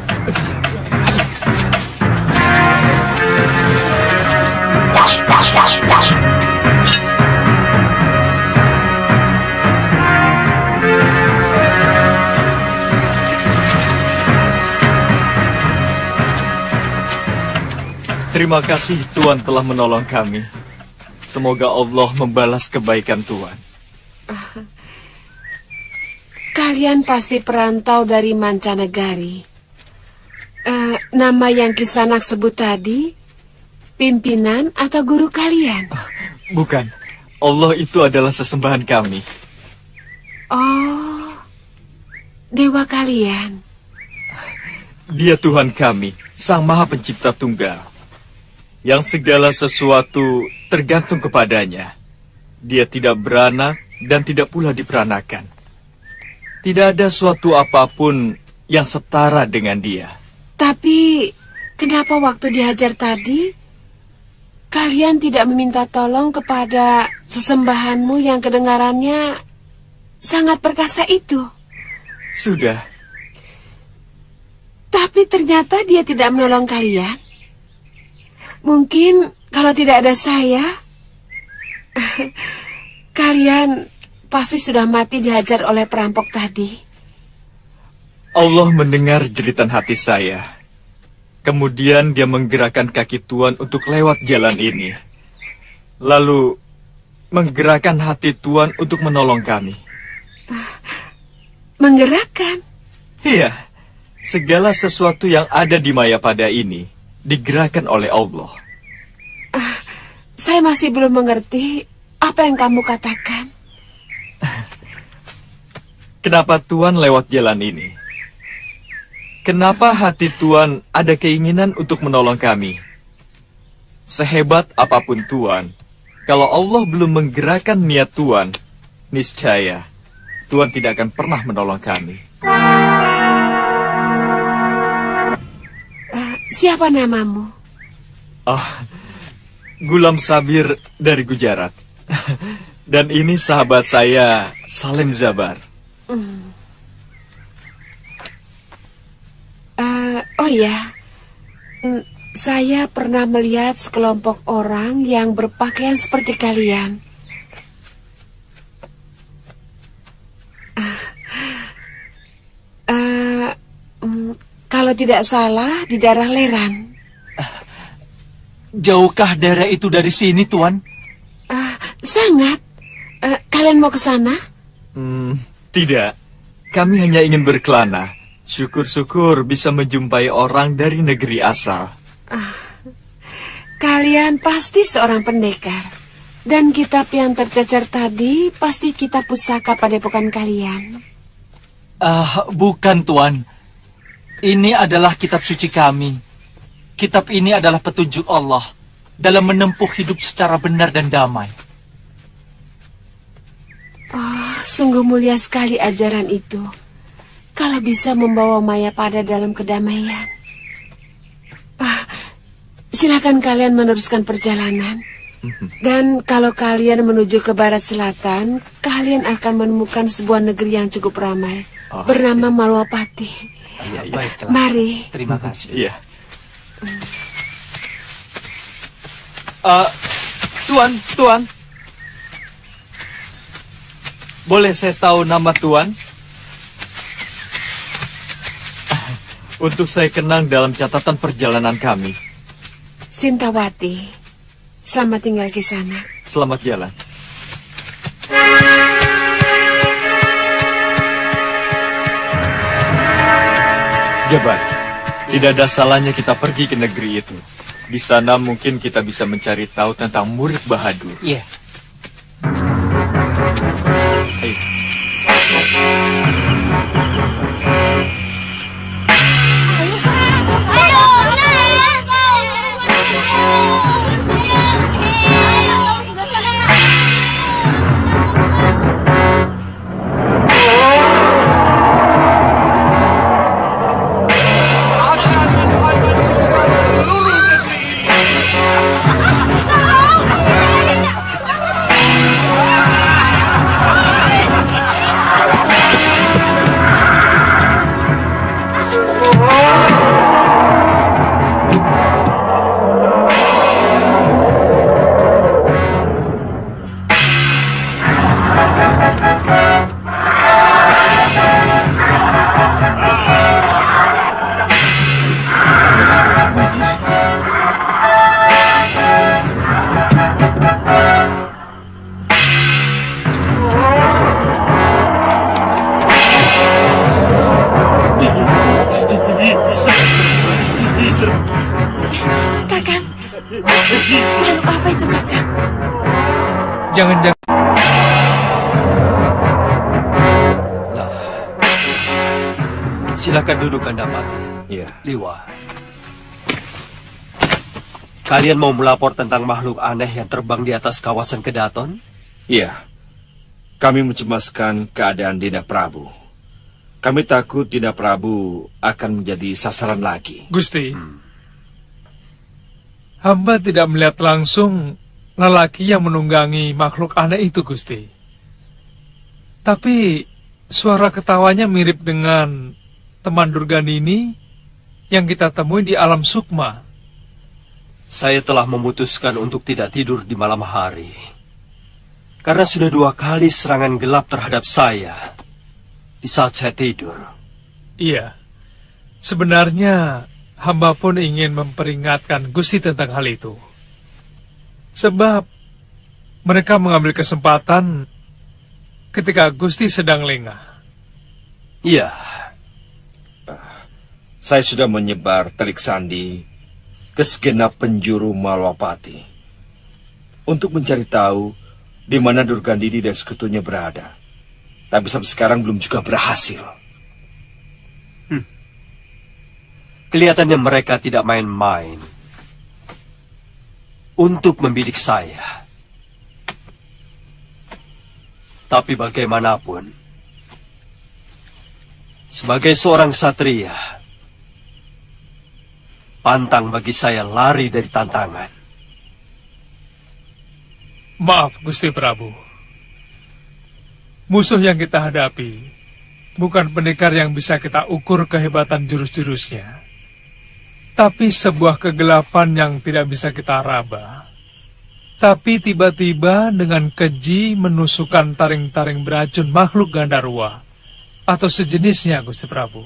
Terima kasih Tuan telah menolong kami. Semoga Allah membalas kebaikan Tuan. Kalian pasti perantau dari mancanegari. Nama yang Kisanak sebut tadi, pimpinan atau guru kalian? Bukan, Allah itu adalah sesembahan kami. Oh, dewa kalian. Dia Tuhan kami, Sang Maha Pencipta Tunggal. Yang segala sesuatu tergantung kepadanya. Dia tidak beranak dan tidak pula diperanakan. Tidak ada suatu apapun yang setara dengan dia. Tapi, kenapa waktu dihajar tadi, kalian tidak meminta tolong kepada sesembahanmu yang kedengarannya sangat perkasa itu? Sudah. Tapi ternyata dia tidak menolong kalian. Mungkin kalau tidak ada saya, kalian pasti sudah mati dihajar oleh perampok tadi. Allah mendengar jeritan hati saya. Kemudian dia menggerakkan kaki Tuan untuk lewat jalan ini. Lalu menggerakkan hati Tuan untuk menolong kami. Menggerakkan? Iya, segala sesuatu yang ada di Mayapada ini digerakkan oleh Allah. Saya masih belum mengerti apa yang kamu katakan. Kenapa Tuan lewat jalan ini? Kenapa hati Tuan ada keinginan untuk menolong kami? Sehebat apapun Tuan, kalau Allah belum menggerakkan niat Tuan, niscaya Tuan tidak akan pernah menolong kami. Siapa namamu? Oh, Gulam Sabir dari Gujarat. Dan ini sahabat saya, Salim Zabar. Oh ya, saya pernah melihat sekelompok orang yang berpakaian seperti kalian. Kalau tidak salah, di daerah Leran. Jauhkah daerah itu dari sini, Tuan? Sangat. Kalian mau ke sana? Tidak. Kami hanya ingin berkelana. Syukur-syukur bisa menjumpai orang dari negeri asal. Kalian pasti seorang pendekar. Dan kitab yang tercecer tadi pasti kitab pusaka padepokan kalian. Bukan, Tuan. Ini adalah kitab suci kami. Kitab ini adalah petunjuk Allah dalam menempuh hidup secara benar dan damai. Oh, sungguh mulia sekali ajaran itu. Kalau bisa membawa Mayapada dalam kedamaian. Silakan kalian meneruskan perjalanan. Dan kalau kalian menuju ke barat selatan, kalian akan menemukan sebuah negeri yang cukup ramai. Bernama Malwapati. Baiklah. Mari. Terima kasih. Iya. Tuan. Boleh saya tahu nama Tuan? Untuk saya kenang dalam catatan perjalanan kami. Sintawati. Selamat tinggal di sana. Selamat jalan. Jabar, tidak ada salahnya kita pergi ke negeri itu. Di sana mungkin kita bisa mencari tahu tentang murid Bahadur. Iya. Akan menuhankan seluruh negeri jangan-jangan... Silakan duduk, Kandapati. Iya. Liwa. Kalian mau melapor tentang makhluk aneh yang terbang di atas kawasan Kedaton? Iya. Kami mencemaskan keadaan Dinda Prabu. Kami takut Dinda Prabu akan menjadi sasaran lagi. Gusti, hamba tidak melihat langsung lelaki yang menunggangi makhluk aneh itu, Gusti. Tapi suara ketawanya mirip dengan teman Durganini yang kita temui di alam sukma. Saya telah memutuskan untuk tidak tidur di malam hari. Karena sudah 2 kali serangan gelap terhadap saya di saat saya tidur. Iya, sebenarnya hamba pun ingin memperingatkan Gusti tentang hal itu. Sebab mereka mengambil kesempatan ketika Gusti sedang lengah. Iya. Saya sudah menyebar telik sandi ke segenap penjuru Malwapati untuk mencari tahu di mana Durgandini dan sekutunya berada. Tapi sampai sekarang belum juga berhasil. Kelihatannya mereka tidak main-main untuk membidik saya. Tapi bagaimanapun, sebagai seorang satria, pantang bagi saya lari dari tantangan. Maaf, Gusti Prabu. Musuh yang kita hadapi bukan pendekar yang bisa kita ukur kehebatan jurus-jurusnya, tapi sebuah kegelapan yang tidak bisa kita raba. Tapi tiba-tiba dengan keji menusukkan taring-taring beracun makhluk Gandarwa atau sejenisnya, Gusti Prabu.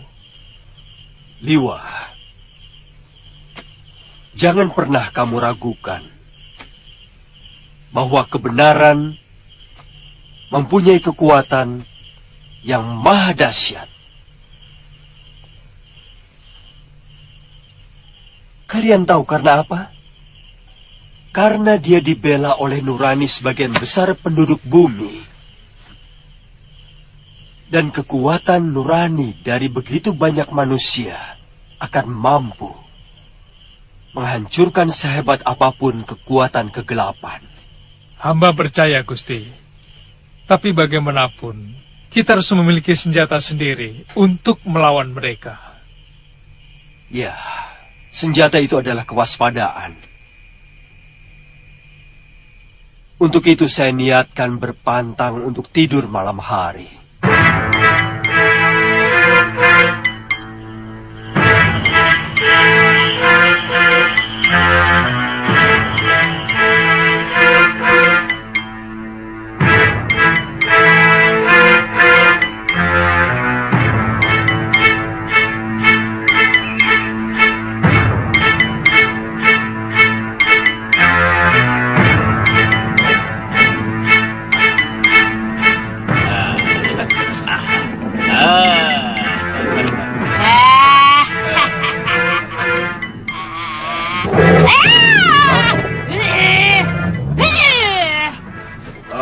Liwa, jangan pernah kamu ragukan bahwa kebenaran mempunyai kekuatan yang maha dahsyat. Kalian tahu karena apa? Karena dia dibela oleh nurani sebagian besar penduduk bumi. Dan kekuatan nurani dari begitu banyak manusia akan mampu menghancurkan sehebat apapun kekuatan kegelapan. Hamba percaya, Gusti. Tapi bagaimanapun, kita harus memiliki senjata sendiri untuk melawan mereka. Ya, senjata itu adalah kewaspadaan. Untuk itu saya niatkan berpantang untuk tidur malam hari.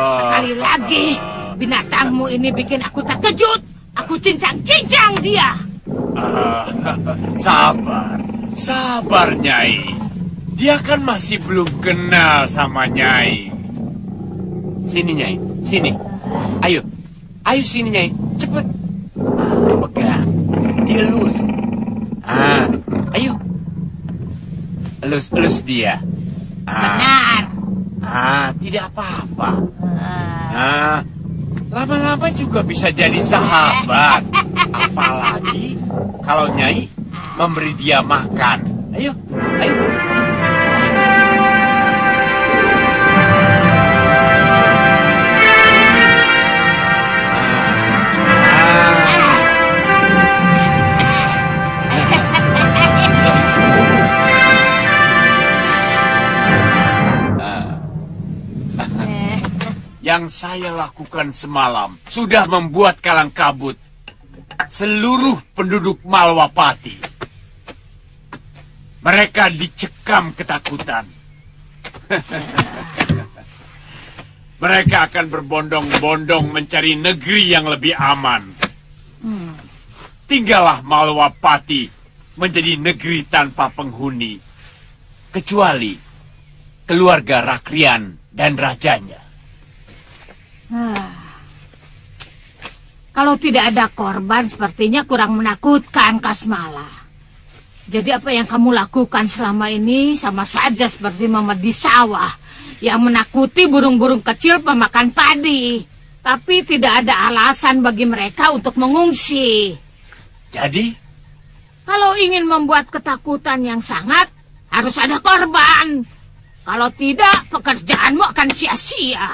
Sekali lagi, binatangmu ini bikin aku terkejut. Aku cincang-cincang dia. Sabar Nyai. Dia kan masih belum kenal sama Nyai. Sini Nyai, sini. Ayo sini Nyai, cepet. Pegang, dielus. Ayo. Elus dia. Benar. Tidak apa-apa. Lama-lama juga bisa jadi sahabat. Apalagi kalau Nyai memberi dia makan. Ayo. Yang saya lakukan semalam sudah membuat kalang kabut seluruh penduduk Malwapati. Mereka dicekam ketakutan. Mereka akan berbondong-bondong mencari negeri yang lebih aman. Tinggallah Malwapati menjadi negeri tanpa penghuni, kecuali keluarga Rakrian dan rajanya. Kalau tidak ada korban, sepertinya kurang menakutkan, Kasmala. Jadi apa yang kamu lakukan selama ini sama saja seperti memedi sawah yang menakuti burung-burung kecil pemakan padi. Tapi tidak ada alasan bagi mereka untuk mengungsi. Jadi? Kalau ingin membuat ketakutan yang sangat, harus ada korban. Kalau tidak, pekerjaanmu akan sia-sia.